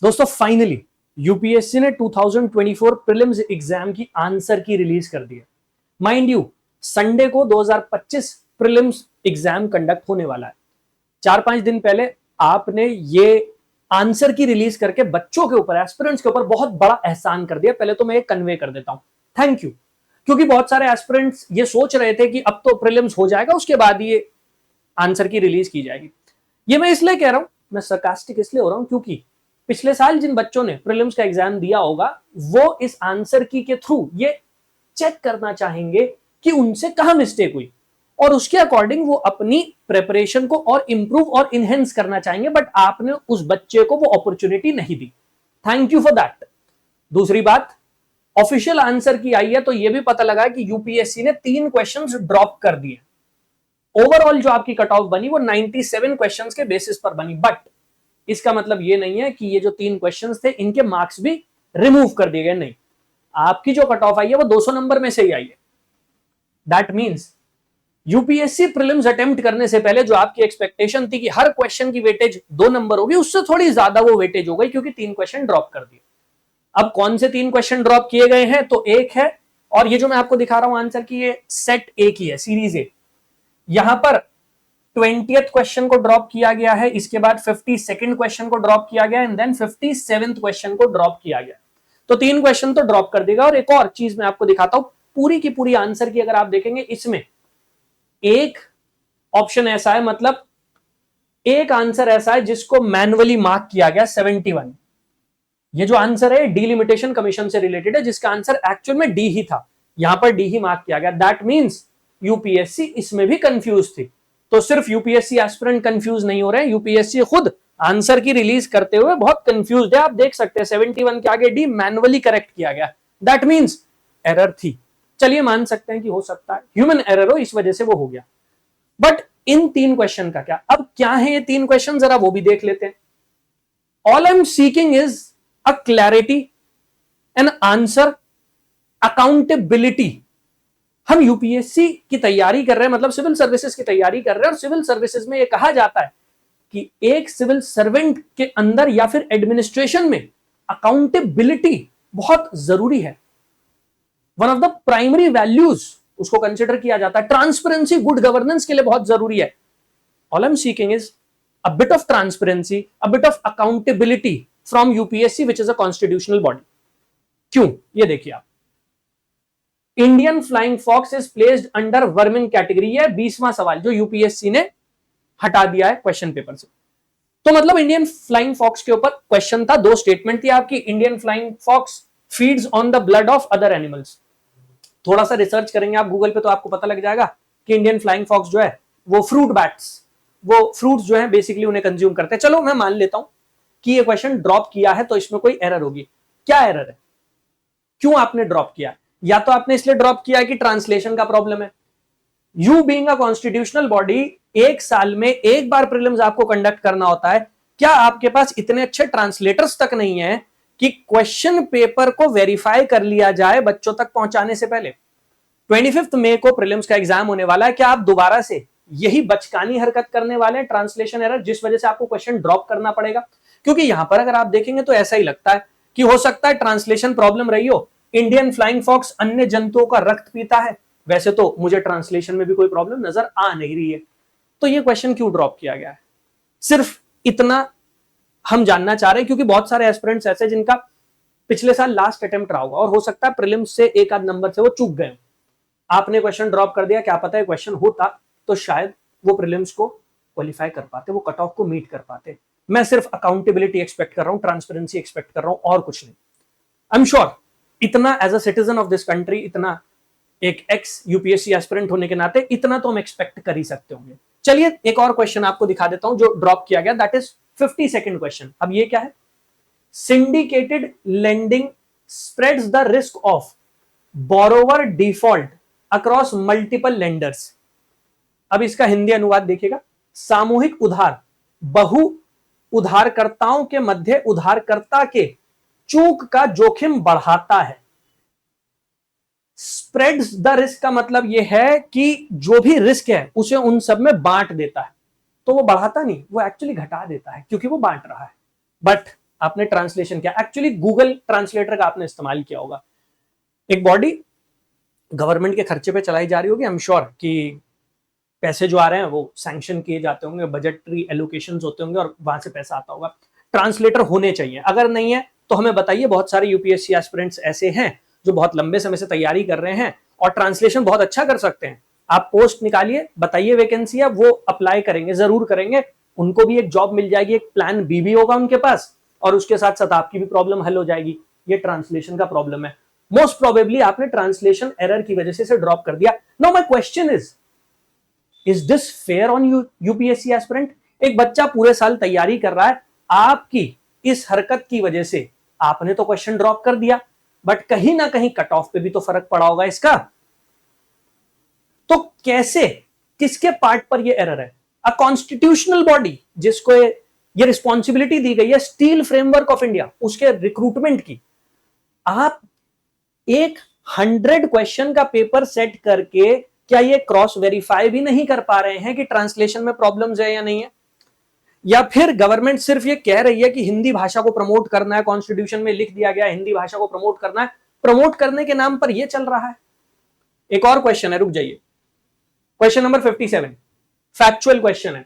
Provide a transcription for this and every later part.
दोस्तों finally UPSC ने 2024 prelims exam की आंसर की रिलीज कर दी है। माइंड यू, संडे को 2025 प्रीलिम्स एग्जाम कंडक्ट होने वाला है। 4-5 दिन पहले आपने ये आंसर की रिलीज करके बच्चों के ऊपर, एस्पिरेंट्स के ऊपर बहुत बड़ा एहसान कर दिया। पहले तो मैं ये कन्वे कर देता हूं, थैंक यू। क्योंकि बहुत सारे एस्पिरेंट्स ये सोच रहे थे कि अब तो प्रीलिम्स हो जाएगा, उसके बाद ये आंसर की रिलीज की जाएगी। ये मैं इसलिए कह रहा हूं, मैं सरकास्टिक इसलिए हो रहा हूं क्योंकि पिछले साल जिन बच्चों ने प्रीलिम्स का एग्जाम दिया होगा वो इस आंसर की के थ्रू ये चेक करना चाहेंगे कि उनसे कहां मिस्टेक हुई और उसके अकॉर्डिंग वो अपनी प्रिपरेशन को और इंप्रूव और इनहेंस करना चाहेंगे। बट आपने उस बच्चे को वो अपॉर्चुनिटी नहीं दी। Thank you for that. दूसरी बात, ऑफिशियल आंसर की आई है तो यह भी पता लगा कि यूपीएससी ने 3 क्वेश्चंस ड्रॉप कर दिए। ओवरऑल जो आपकी कट ऑफ बनी वो 97 क्वेश्चंस के बेसिस पर बनी। बट इसका मतलब ये नहीं है कि ये जो 3 क्वेश्चंस थे इनके मार्क्स भी रिमूव कर दिए गए, नहीं। आपकी जो कट ऑफ आई है वो 200 नंबर में से ही आई है। That means UPSC prelims attempt करने से पहले जो आपकी एक्सपेक्टेशन थी कि हर क्वेश्चन की वेटेज 2 नंबर होगी, उससे थोड़ी ज्यादा वो वेटेज हो गई क्योंकि 3 क्वेश्चन ड्रॉप कर दिए। अब कौन से 3 क्वेश्चन ड्रॉप किए गए हैं? तो एक है, और ये जो मैं आपको दिखा रहा हूं आंसर की, ये सेट ए की है, सीरीज ए। यहां पर 20th क्वेश्चन को ड्रॉप किया गया है, इसके बाद 52nd क्वेश्चन को ड्रॉप किया गया एंड देन 57th क्वेश्चन को ड्रॉप किया गया। तो 3 क्वेश्चन तो ड्रॉप कर देगा। और एक और चीज मैं आपको दिखाता हूं, पूरी की पूरी आंसर की अगर आप देखेंगे, इसमें एक ऑप्शन ऐसा है, मतलब एक आंसर ऐसा है जिसको मैनुअली मार्क किया गया 71। ये जो आंसर है डिलिमिटेशन कमीशन से रिलेटेड है, जिसका आंसर एक्चुअल में डी ही था, यहां पर डी ही मार्क किया गया। दैट मींस यूपीएससी इसमें भी कंफ्यूज थी। तो सिर्फ यूपीएससी एस्पिरेंट कंफ्यूज नहीं हो रहे हैं, यूपीएससी खुद आंसर की रिलीज करते हुए बहुत कंफ्यूज है। आप देख सकते हैं 71 के आगे डी मैनुअली करेक्ट किया गया। दैट मींस एरर थी। चलिए मान सकते हैं कि हो सकता है ह्यूमन एरर हो, इस वजह से वो हो गया। बट इन 3 क्वेश्चन का क्या? अब क्या है ये 3 क्वेश्चन, जरा वो भी देख लेते हैं। All I am seeking is a clarity, an answer, accountability. हम यूपीएससी की तैयारी कर रहे हैं, मतलब सिविल सर्विसेज की तैयारी कर रहे हैं, और सिविल सर्विसेज में यह कहा जाता है कि एक सिविल सर्वेंट के अंदर या फिर एडमिनिस्ट्रेशन में अकाउंटेबिलिटी बहुत जरूरी है। One of the primary values उसको कंसिडर किया जाता है। ट्रांसपेरेंसी गुड गवर्नेंस के लिए बहुत जरूरी है। All I am seeking is a bit of transparency, a bit of accountability from UPSC which is a constitutional body. क्यों? ये देखिए आप, Indian flying fox is placed under vermin category है 20वां सवाल जो यूपीएससी ने हटा दिया है क्वेश्चन पेपर से। तो मतलब इंडियन फ्लाइंग फॉक्स के ऊपर क्वेश्चन था, 2 स्टेटमेंट थी आपकी। Indian flying fox feeds on the blood of other animals. थोड़ा सा रिसर्च करेंगे आप गूगल पे तो आपको पता लग जाएगा कि इंडियन फ्लाइंग फॉक्स जो है वो फ्रूट बैट्स, वो फ्रूट्स जो है बेसिकली उन्हें कंज्यूम करते हैं। चलो मैं मान लेता हूं कि ये क्वेश्चन ड्रॉप किया है तो इसमें कोई एरर होगी। क्या एरर है? क्यों आपने ड्रॉप किया? या तो आपने इसलिए ड्रॉप किया कि ट्रांसलेशन का प्रॉब्लम है। You being a constitutional body, एक साल में एक बार प्रीलिम्स आपको कंडक्ट करना होता है। क्या आपके पास इतने अच्छे ट्रांसलेटर्स तक नहीं है कि क्वेश्चन पेपर को वेरीफाई कर लिया जाए बच्चों तक पहुंचाने से पहले? 25 मई को प्रीलिम्स का एग्जाम होने वाला है। क्या आप दोबारा से यही बचकानी हरकत करने वाले हैं, ट्रांसलेशन एरर, जिस वजह से आपको क्वेश्चन ड्रॉप करना पड़ेगा? क्योंकि यहां पर अगर आप देखेंगे तो ऐसा ही लगता है कि हो सकता है ट्रांसलेशन प्रॉब्लम रही हो। इंडियन फ्लाइंग फॉक्स अन्य जंतुओं का रक्त पीता है, वैसे तो मुझे ट्रांसलेशन में भी कोई प्रॉब्लम नजर आ नहीं रही है। तो ये क्वेश्चन क्यों ड्रॉप किया गया है? सिर्फ इतना हम जानना चाह रहे हैं, क्योंकि बहुत सारे एस्पिरेंट्स ऐसे जिनका पिछले साल लास्ट अटेम्प्ट रहा होगा और हो सकता है प्रीलिम्स से एक आध नंबर से वो चूक गए। आपने क्वेश्चन ड्रॉप कर दिया, क्या पता है क्वेश्चन होता तो शायद वो प्रीलिम्स को क्वालिफाई कर पाते, वो कट ऑफ को मीट कर पाते। मैं सिर्फ अकाउंटेबिलिटी एक्सपेक्ट कर रहा हूं, ट्रांसपेरेंसी एक्सपेक्ट कर रहा हूं, और कुछ नहीं। आई एम श्योर इतना as a citizen of this country, इतना एक एक्स यूपीएससी एस्पिरेंट होने के नाते इतना तो हम एक्सपेक्ट कर ही सकते होंगे। चलिए एक और क्वेश्चन आपको दिखा देता हूं जो ड्रॉप किया गया, दैट इज 52nd क्वेश्चन। अब ये क्या है? Syndicated lending spreads the risk of borrower default across multiple lenders. अब इसका हिंदी अनुवाद देखिएगा। सामूहिक उधार बहु उधारकर्ताओं के मध्य उधारकर्ता के चूक का जोखिम बढ़ाता है। स्प्रेड्स द रिस्क का मतलब यह है कि जो भी रिस्क है उसे उन सब में बांट देता है। तो वो बढ़ाता नहीं, वो एक्चुअली घटा देता है क्योंकि वो बांट रहा है। बट आपने ट्रांसलेशन किया, एक्चुअली गूगल ट्रांसलेटर का आपने इस्तेमाल किया होगा। एक बॉडी गवर्नमेंट के खर्चे पे चलाई जा रही होगी, आई एम श्योर कि पैसे जो आ रहे हैं वो सैंक्शन किए जाते होंगे, बजटरी एलोकेशंस होते होंगे और वहां से पैसा आता होगा। ट्रांसलेटर होने चाहिए, अगर नहीं है तो हमें बताइए। बहुत सारे यूपीएससी एस्पिरेंट्स ऐसे हैं जो बहुत लंबे समय से तैयारी कर रहे हैं और ट्रांसलेशन बहुत अच्छा कर सकते हैं। आप पोस्ट निकालिए, बताइए वैकेंसी है, वो अप्लाई करेंगे, जरूर करेंगे, उनको भी एक जॉब मिल जाएगी, एक प्लान बी भी होगा उनके पास, और उसके साथ साथ आपकी भी प्रॉब्लम हल हो जाएगी। ये ट्रांसलेशन का प्रॉब्लम है, मोस्ट प्रोबेबली आपने ट्रांसलेशन एरर की वजह से इसे ड्रॉप कर दिया। Now my question is this fair on UPSC aspirant? एक बच्चा पूरे साल तैयारी कर रहा है, आपकी इस हरकत की वजह से आपने तो क्वेश्चन ड्रॉप कर दिया, बट कहीं ना कहीं कट ऑफ पे भी तो फर्क पड़ा होगा इसका। तो कैसे, किसके पार्ट पर ये एरर है? अ कॉन्स्टिट्यूशनल बॉडी जिसको ये रिस्पॉन्सिबिलिटी दी गई है स्टील फ्रेमवर्क ऑफ इंडिया, उसके रिक्रूटमेंट की, आप एक 100 क्वेश्चन का पेपर सेट करके क्या ये क्रॉस वेरीफाई भी नहीं कर पा रहे हैं कि ट्रांसलेशन में प्रॉब्लम्स है या नहीं है? या फिर गवर्नमेंट सिर्फ ये कह रही है कि हिंदी भाषा को प्रमोट करना है, कॉन्स्टिट्यूशन में लिख दिया गया हिंदी भाषा को प्रमोट करना है, प्रमोट करने के नाम पर यह चल रहा है? एक और क्वेश्चन है, रुक जाइए, क्वेश्चन नंबर 57 फैक्चुअल क्वेश्चन है।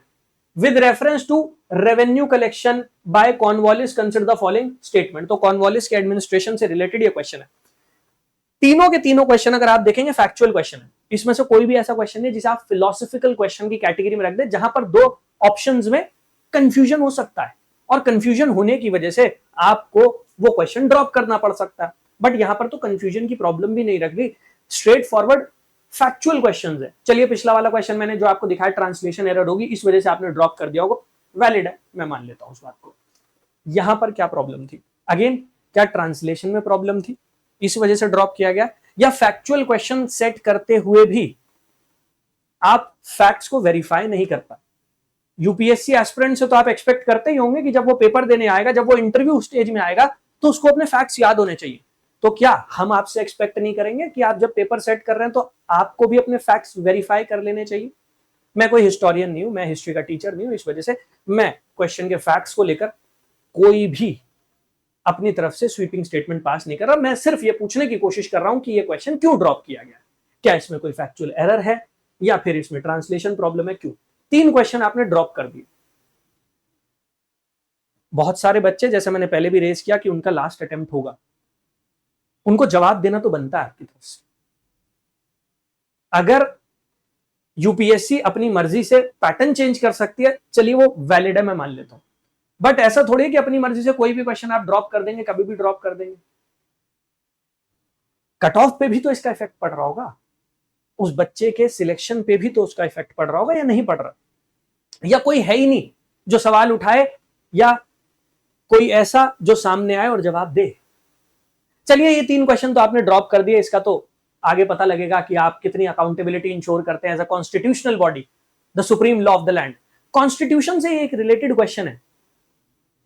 With reference to revenue collection by Cornwallis consider the following statement. तो कॉर्नवालिस के एडमिनिस्ट्रेशन से रिलेटेड ये क्वेश्चन है। तीनों के तीनों क्वेश्चन अगर आप देखेंगे फैक्चुअल क्वेश्चन है, इसमें से कोई भी ऐसा क्वेश्चन नहीं जिसे आप फिलोसॉफिकल क्वेश्चन की कैटेगरी में रख दे, जहां पर दो ऑप्शंस में कंफ्यूजन हो सकता है और कंफ्यूजन होने की वजह से आपको वो क्वेश्चन ड्रॉप करना पड़ सकता है। बट यहां पर तो कंफ्यूजन की प्रॉब्लम भी नहीं रख दी, स्ट्रेट फॉरवर्ड फैक्चुअल क्वेश्चंस है। चलिए पिछला वाला क्वेश्चन मैंने जो आपको दिखाया ट्रांसलेशन एरर होगी, इस वजह से आपने ड्रॉप कर दिया होगा, वैलिड है, मैं मान लेता हूं उस बात को। यहां पर क्या प्रॉब्लम थी? अगेन, क्या ट्रांसलेशन में प्रॉब्लम थी, इस वजह से ड्रॉप किया गया, या फैक्चुअल क्वेश्चन सेट करते हुए भी आप फैक्ट्स को वेरीफाई नहीं कर पाए? यूपीएससी एस्पिरेंट से तो आप एक्सपेक्ट करते ही होंगे कि जब वो पेपर देने आएगा, जब वो इंटरव्यू स्टेज में आएगा, तो उसको अपने फैक्ट्स याद होने चाहिए। तो क्या हम आपसे एक्सपेक्ट नहीं करेंगे कि आप जब पेपर सेट कर रहे हैं तो आपको भी अपने फैक्ट्स वेरीफाई कर लेने चाहिए? मैं कोई हिस्टोरियन नहीं हूं, मैं हिस्ट्री का टीचर नहीं हूं, इस वजह से मैं क्वेश्चन के फैक्ट्स को लेकर कोई भी अपनी तरफ से स्वीपिंग स्टेटमेंट पास नहीं कर रहा। मैं सिर्फ ये पूछने की कोशिश कर रहा हूं कि ये क्वेश्चन क्यों ड्रॉप किया गया, क्या इसमें कोई फैक्चुअल एरर है या फिर इसमें ट्रांसलेशन प्रॉब्लम है, क्यों? 3 क्वेश्चन आपने ड्रॉप कर दिए। बहुत सारे बच्चे, जैसे मैंने पहले भी रेज किया, कि उनका लास्ट अटेम्प्ट होगा, उनको जवाब देना तो बनता है आपकी तरफ से। अगर यूपीएससी अपनी मर्जी से पैटर्न चेंज कर सकती है, चलिए वो वैलिड है, मैं मान लेता हूं, बट ऐसा थोड़ी है कि अपनी मर्जी से कोई भी क्वेश्चन आप ड्रॉप कर देंगे, कभी भी ड्रॉप कर देंगे। कट ऑफ पे भी तो इसका इफेक्ट पड़ रहा होगा, उस बच्चे के सिलेक्शन पे भी तो उसका इफेक्ट पड़ रहा होगा या नहीं पड़ रहा? या कोई है ही नहीं जो सवाल उठाए, या कोई ऐसा जो सामने आए और जवाब दे? चलिए ये 3 क्वेश्चन तो आपने ड्रॉप कर दिए, इसका तो आगे पता लगेगा कि आप कितनी अकाउंटेबिलिटी इंश्योर करते हैं as a constitutional body, the supreme law of the land. Constitution से एक रिलेटेड क्वेश्चन है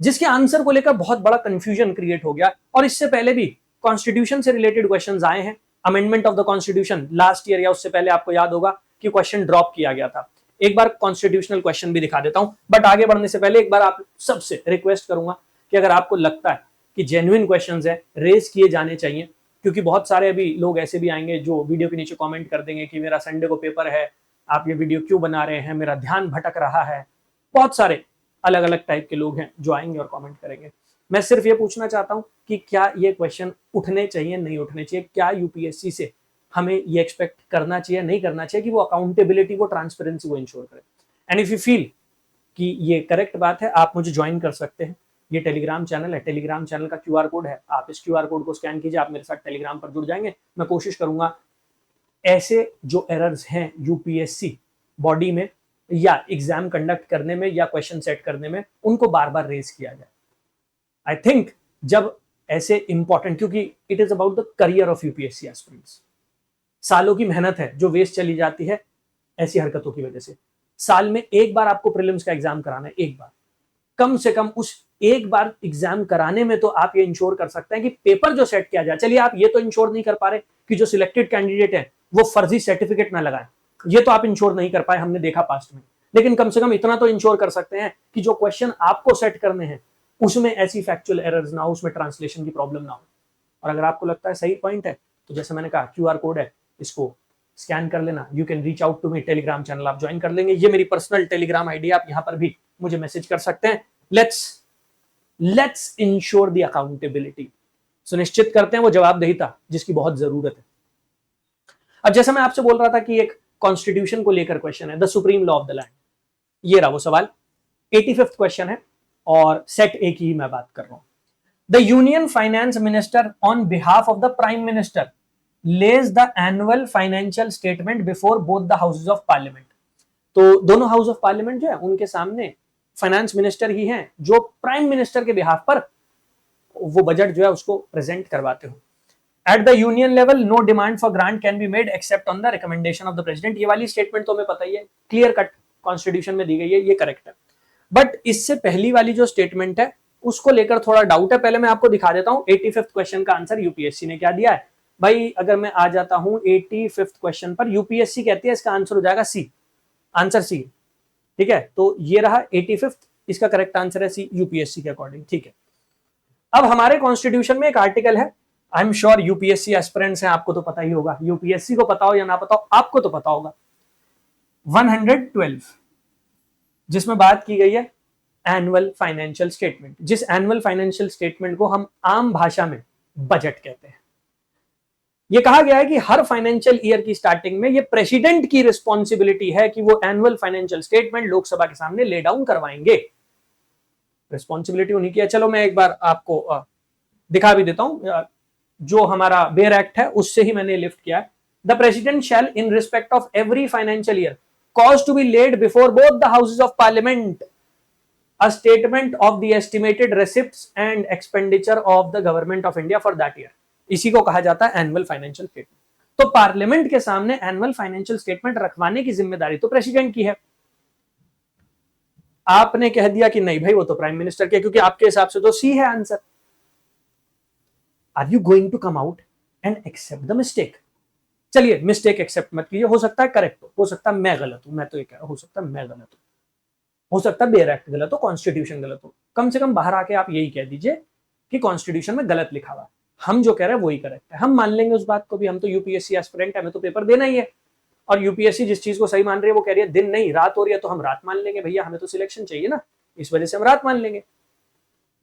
जिसके आंसर को लेकर बहुत बड़ा कंफ्यूजन क्रिएट हो गया, और इससे पहले भी कॉन्स्टिट्यूशन से रिलेटेड क्वेश्चंस आए हैं। Amendment of the constitution last year या उससे पहले आपको याद होगा कि क्वेश्चन ड्रॉप किया गया था। एक बार कॉन्स्टिट्यूशनल क्वेश्चन भी दिखा देता हूं, बट आगे बढ़ने से पहले एक बार आप सबसे रिक्वेस्ट करूंगा कि अगर आपको लगता है कि जेन्युइन क्वेश्चंस है, रेज किए जाने चाहिए, क्योंकि बहुत सारे अभी लोग ऐसे भी आएंगे जो वीडियो के नीचे कमेंट कर देंगे कि मेरा संडे को पेपर है, आप ये वीडियो क्यों बना रहे हैं, मेरा ध्यान भटक रहा है। बहुत सारे अलग अलग टाइप के लोग हैं जो आएंगे और कमेंट करेंगे। मैं सिर्फ ये पूछना चाहता हूं कि क्या ये क्वेश्चन उठने चाहिए, नहीं उठने चाहिए? क्या यूपीएससी से हमें ये एक्सपेक्ट करना चाहिए, नहीं करना चाहिए कि वो अकाउंटेबिलिटी, वो ट्रांसपेरेंसी वो इंश्योर करे? एंड इफ यू फील कि ये करेक्ट बात है, आप मुझे ज्वाइन कर सकते हैं। ये टेलीग्राम चैनल है, टेलीग्राम चैनल का क्यूआर कोड है, आप इस क्यूआर कोड को स्कैन कीजिए, आप मेरे साथ टेलीग्राम पर जुड़ जाएंगे। मैं कोशिश करूंगा ऐसे जो एरर्स हैं यूपीएससी बॉडी में या एग्जाम कंडक्ट करने में या क्वेश्चन सेट करने में, उनको बार बार रेज किया जाए। आई थिंक जब ऐसे इंपॉर्टेंट, क्योंकि it is about the career of UPSC aspirants, सालों की मेहनत है जो वेस्ट चली जाती है ऐसी हरकतों की वजह से। साल में एक बार आपको प्रीलिम्स का एग्जाम कराना है, एक बार, कम से कम उस एक बार एग्जाम कराने में तो आप ये इंश्योर कर सकते हैं कि पेपर जो सेट किया जाए। चलिए आप ये तो इंश्योर नहीं कर पा रहे कि जो सिलेक्टेड कैंडिडेट है वो फर्जी सर्टिफिकेट ना लगाए, ये तो आप इंश्योर नहीं कर पाए, हमने देखा पास्ट में, लेकिन कम से कम इतना तो इंश्योर कर सकते हैं कि जो क्वेश्चन आपको सेट करने हैं उसमें ऐसी फैक्चुअल एरर्स ना हो, उसमें ट्रांसलेशन की प्रॉब्लम ना हो। और अगर आपको लगता है सही पॉइंट है तो जैसे मैंने कहा क्यूआर कोड है, इसको स्कैन कर लेना। You can reach out to me, Telegram channel आप ज्वाइन कर लेंगे, ये मेरी पर्सनल टेलीग्राम आईडी, आप यहां पर भी मुझे मैसेज कर सकते हैं। लेट्स इंश्योर द अकाउंटेबिलिटी, सुनिश्चित करते हैं वो जवाबदेहिता जिसकी बहुत जरूरत है। अब जैसा मैं आपसे बोल रहा था कि एक कॉन्स्टिट्यूशन को लेकर क्वेश्चन है, the supreme law of the land, ये रहा वो सवाल। 85th क्वेश्चन है और सेट ए की मैं बात कर रहा हूं। The union finance minister on behalf of the prime minister Lay's the annual financial statement before both the houses of parliament. तो दोनों हाउस ऑफ पार्लियामेंट जो है उनके सामने फाइनेंस मिनिस्टर ही हैं जो प्राइम मिनिस्टर के बिहाफ पर वो बजट जो है उसको प्रेजेंट करवाते हो। At the union level no demand for grant can be made except on the recommendation of the president. ये वाली स्टेटमेंट तो हमें पता ही है, क्लियर कट कॉन्स्टिट्यूशन में दी गई है, ये करेक्ट है। बट इससे पहली वाली जो स्टेटमेंट है उसको लेकर थोड़ा डाउट है। पहले मैं आपको दिखा देता हूं 85th क्वेश्चन का आंसर यूपीएससी ने क्या दिया है। भाई अगर मैं आ जाता हूं 85th क्वेश्चन पर, यूपीएससी कहती है इसका आंसर हो जाएगा सी, आंसर सी, ठीक है। तो ये रहा 85th, इसका करेक्ट आंसर है सी यूपीएससी के अकॉर्डिंग, ठीक है। अब हमारे कॉन्स्टिट्यूशन में एक आर्टिकल है, I am sure UPSC aspirants हैं, आपको तो पता ही होगा, यूपीएससी को पता हो या ना पता हो आपको तो पता होगा, 112, जिसमें बात की गई है एनुअल फाइनेंशियल स्टेटमेंट, जिस एनुअल फाइनेंशियल स्टेटमेंट को हम आम भाषा में बजट कहते हैं। यह कहा गया है कि हर फाइनेंशियल ईयर की स्टार्टिंग में यह प्रेसिडेंट की रिस्पॉन्सिबिलिटी है कि वो एनुअल फाइनेंशियल स्टेटमेंट लोकसभा के सामने ले डाउन करवाएंगे। रिस्पॉन्सिबिलिटी उन्हीं की है। चलो मैं एक बार आपको दिखा भी देता हूं, जो हमारा बेयर एक्ट है उससे ही मैंने लिफ्ट किया है। The president shall in respect of every financial year cause to be laid before both the houses of Parliament a statement of the estimated receipts and expenditure of the government of India for that year। इसी को कहा जाता है annual financial statement. तो parliament के सामने annual financial statement रखवाने की जिम्मेदारी तो प्रेसिडेंट की है। आपने कह दिया कि नहीं भाई वो तो प्राइम मिनिस्टर के, क्योंकि आपके हिसाब से तो सी है answer. Are you going to come out and accept the mistake? चलिए मिस्टेक एक्सेप्ट मत कीजिए, हो सकता है करेक्ट हो सकता है मैं गलत हूं, मैं तो ये कह रहा हूं हो सकता है मैं गलत हूं, हो सकता है बेयर एक्ट गलत हो, कॉन्स्टिट्यूशन गलत हो। कम से कम बाहर आके आप यही कह दीजिए कि कॉन्स्टिट्यूशन में गलत लिखा हुआ है, हम जो कह रहे हैं वही करेक्ट है, हम मान लेंगे उस बात को भी। हम तो यूपीएससी एस्पिरेंट है, हमें तो पेपर देना ही है। और यूपीएससी जिस चीज को सही मान रही है वो कह रही है दिन नहीं रात हो रही है, तो हम रात मान लेंगे भैया, हमें तो सिलेक्शन चाहिए ना, इस वजह से हम रात मान लेंगे।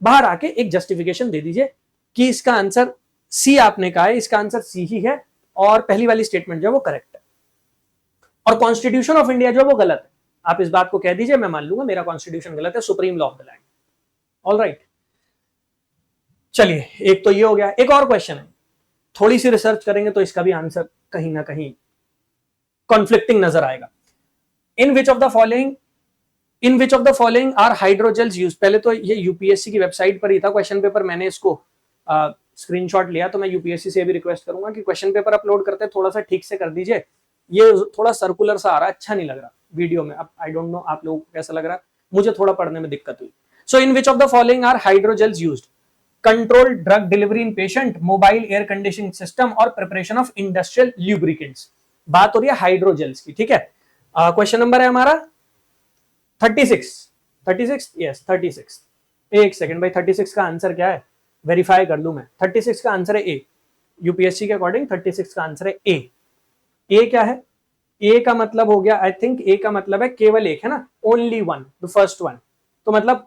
बाहर आके एक जस्टिफिकेशन दे दीजिए कि इसका आंसर सी आपने कहा है, इसका आंसर सी ही है और पहली वाली स्टेटमेंट जो है वो करेक्ट है और कॉन्स्टिट्यूशन ऑफ इंडिया जो है वो गलत है। आप इस बात को कह दीजिए, मैं मान लूंगा मेरा कॉन्स्टिट्यूशन गलत है, supreme law of the land. All right, चलिए एक तो ये हो गया। एक और क्वेश्चन है, थोड़ी सी रिसर्च करेंगे तो इसका भी आंसर कहीं ना कहीं कॉन्फ्लिक्टिंग नजर आएगा। In which of the following are hydrogels use? पहले तो ये यूपीएससी की वेबसाइट पर ही था क्वेश्चन पेपर, मैंने इसको स्क्रीनशॉट लिया, तो मैं यूपीएससी से भी रिक्वेस्ट करूंगा कि क्वेश्चन पेपर अपलोड करते हैं थोड़ा सा ठीक से कर दीजिए। ये थोड़ा सर्कुलर सा आ रहा है, अच्छा नहीं लग रहा वीडियो में। अब आई डोंट नो आप लोगों को कैसा लग रहा है, मुझे थोड़ा पढ़ने में दिक्कत हुई। So in which of the following are hydrogels used? Control drug delivery in patient, mobile air conditioning system और प्रिपरेशन ऑफ इंडस्ट्रियल ल्यूब्रिकेंट्स। बात हो रही है हाइड्रोजेल्स की, ठीक है। क्वेश्चन नंबर है हमारा 36 यस 36। एक सेकंड भाई, 36 का आंसर क्या है वेरीफाई कर लूं मैं। 36 का आंसर है ए, यूपीएससी के अकॉर्डिंग 36 का आंसर है ए। ए क्या है? ए का मतलब हो गया, आई थिंक ए का मतलब है केवल एक, है ना, only one, the first one, तो मतलब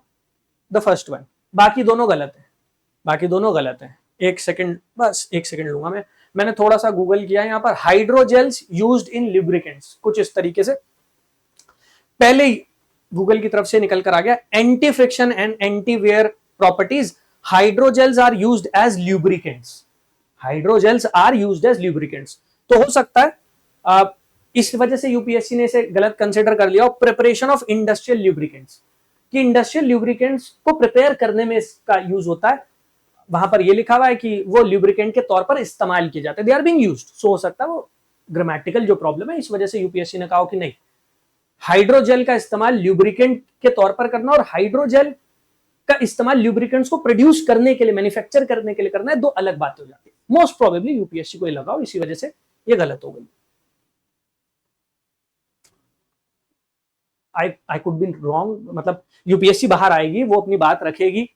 द फर्स्ट वन। बाकी दोनों गलत है, बाकी दोनों गलत है। एक सेकंड, बस एक सेकंड लूंगा मैं। मैंने थोड़ा सा गूगल किया यहाँ पर, हाइड्रोजेल्स यूज्ड इन लुब्रिकेंट्स, कुछ इस तरीके से पहले ही गूगल की तरफ से निकल कर आ गया। Anti friction and anti wear properties, hydrogels are used as lubricants, hydrogels are used as lubricants. तो हो सकता है इस वजह से यूपीएससी ने इसे गलत कंसिडर कर लिया। और प्रिपरेशन ऑफ इंडस्ट्रियल ल्यूब्रिकेंट्स, कि इंडस्ट्रियल ल्यूब्रिकेंट्स को प्रिपेयर करने में इसका यूज होता है, वहां पर ये लिखा हुआ है कि वो ल्यूब्रिकेंट के तौर पर इस्तेमाल किए जाते हैं, दे आर बीइंग यूज्ड। सो हो सकता है वो ग्रामेटिकल जो प्रॉब्लम है इस वजह से यूपीएससी ने कहा कि नहीं, हाइड्रोजेल का इस्तेमाल ल्यूब्रिकेंट के तौर पर करना और हाइड्रोजेल का इस्तेमाल ल्यूब्रिकेंट्स को प्रोड्यूस करने के लिए, मैन्युफैक्चर करने के लिए करना है, दो अलग बातें हो जाती है। मोस्ट प्रोबेबली यूपीएससी को ये लगा हो, इसी वजह से ये गलत हो गई। आई कुड बी रॉन्ग, मतलब यूपीएससी बाहर आएगी, वो अपनी बात रखेगी,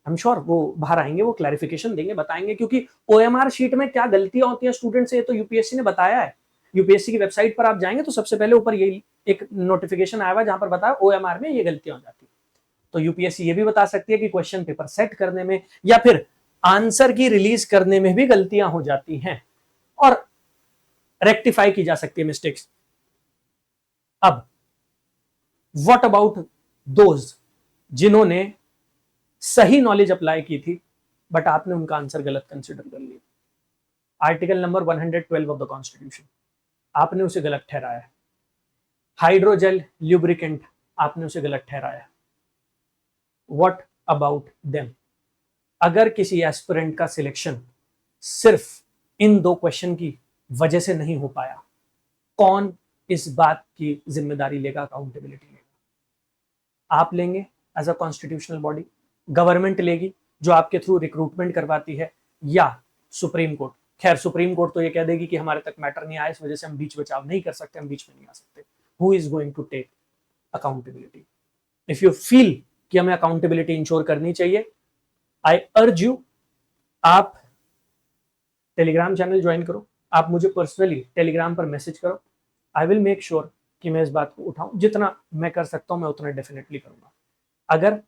आई एम श्योर वो बाहर आएंगे, वो क्लैरिफिकेशन देंगे, बताएंगे, क्योंकि ओएमआर शीट में क्या गलतियां होती हैं स्टूडेंट से, ये तो यूपीएससी ने बताया है। यूपीएससी की वेबसाइट पर आप जाएंगे तो सबसे पहले ऊपर यही एक नोटिफिकेशन आया हुआ जहां पर बताया ओएमआर में ये गलतियां हो जाती है। तो यूपीएससी ये भी बता सकती है कि क्वेश्चन पेपर सेट करने में या फिर आंसर की रिलीज करने में भी गलतियां हो जाती हैं और रेक्टिफाई की जा सकती है मिस्टेक्स। अब व्हाट अबाउट दोज जिन्होंने सही नॉलेज अप्लाई की थी बट आपने उनका आंसर गलत कंसिडर कर लिया। Article number 112 of the constitution आपने उसे गलत ठहराया। हाइड्रोजेल ल्यूब्रिकेंट आपने उसे गलत ठहराया। What about them? अगर किसी एस्पिरेंट का सिलेक्शन सिर्फ इन 2 क्वेश्चन की वजह से नहीं हो पाया, कौन इस बात की जिम्मेदारी लेगा, अकाउंटेबिलिटी लेगा? आप लेंगे as a constitutional body, government लेगी जो आपके थ्रू रिक्रूटमेंट करवाती है, या सुप्रीम कोर्ट? खैर सुप्रीम कोर्ट तो ये कह देगी कि हमारे तक मैटर नहीं आया, इस वजह से हम बीच बचाव नहीं कर सकते, हम बीच में नहीं आ सकते। Who is going to take accountability? If you feel कि हमें अकाउंटेबिलिटी इंश्योर करनी चाहिए, आई अर्ज यू, आप टेलीग्राम चैनल ज्वाइन करो, आप मुझे पर्सनली टेलीग्राम पर मैसेज करो। आई विल मेक श्योर कि मैं इस बात को उठाऊं, जितना मैं कर सकता हूं मैं उतना डेफिनेटली करूंगा। अगर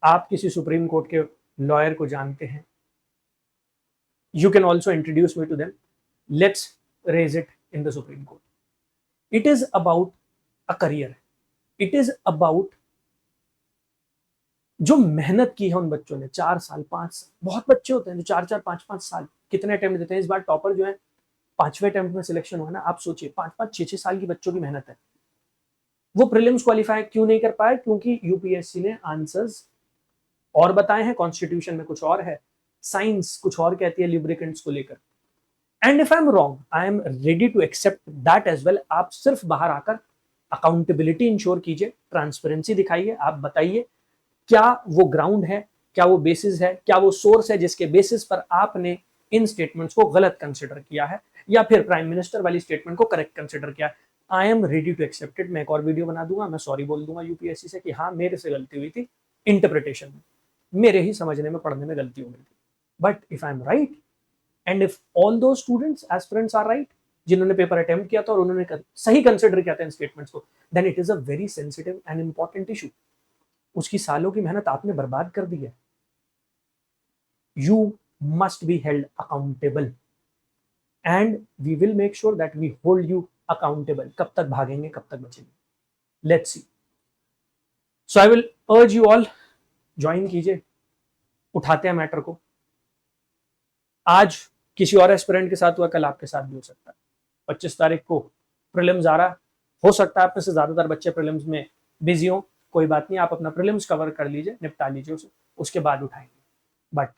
आप किसी सुप्रीम कोर्ट के लॉयर को जानते हैं, you can also introduce me to them. Let's raise it in the Supreme Court. It is about a career. It is about जो मेहनत की है उन बच्चों ने 4 साल 5 साल, बहुत बच्चे होते हैं जो 4-4 5-5 साल कितने अटेम्प्ट देते हैं। इस बार टॉपर जो है 5वें अटेम्प्ट में सिलेक्शन हुआ ना, आप सोचिए 5-5 6-6 साल की बच्चों की मेहनत है। वो प्रीलिम्स क्वालिफाई क्यों नहीं कर पाए? क्योंकि यूपीएससी ने आंसर्स और बताए हैं, कॉन्स्टिट्यूशन में कुछ और है, साइंस कुछ और कहती है ल्यूब्रिकेंट्स को लेकर। And if I am wrong, I am ready to accept that as well. आप सिर्फ बाहर आकर अकाउंटेबिलिटी इंश्योर कीजिए, ट्रांसपेरेंसी दिखाइए, आप बताइए क्या वो ग्राउंड है, क्या वो बेसिस है, क्या वो सोर्स है जिसके बेसिस पर आपने इन स्टेटमेंट्स को गलत कंसिडर किया है, या फिर प्राइम मिनिस्टर वाली स्टेटमेंट को करेक्ट कंसिडर किया है। I am ready to accept it. मैं एक और वीडियो बना दूंगा, मैं सॉरी बोल दूंगा यूपीएससी से कि हाँ मेरे से गलती हुई थी, इंटरप्रिटेशन में मेरे ही समझने में पढ़ने में गलती हो गई थी। But if I am right and if all those students aspirants are right, जिन्होंने पेपर अटेम्प्ट किया था और उन्होंने सही कंसिडर किया था इन स्टेटमेंट्स को, then it is a very sensitive and important issue. उसकी सालों की मेहनत आपने बर्बाद कर दी है। You must be held accountable and we will make sure that we hold you accountable. कब तक भागेंगे, कब तक बचेंगे, let's see. So I will urge you all, join कीजिए, उठाते हैं मैटर को। आज किसी और एस्पिरेंट के साथ हुआ, कल आपके साथ भी हो सकता है। 25 तारीख को प्रीलिम्स आ रहा है, हो सकता है आप में से ज्यादातर बच्चे प्रीलिम्स में बिजी हो, कोई बात नहीं, आप अपना प्रीलिम्स कवर कर लीजिए, निपटा लीजिए उसे, उसके बाद उठाएंगे। But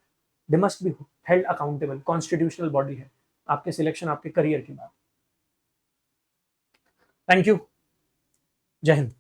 they must be held accountable, constitutional body है, आपके सिलेक्शन आपके करियर की बात। थैंक यू, जय हिंद।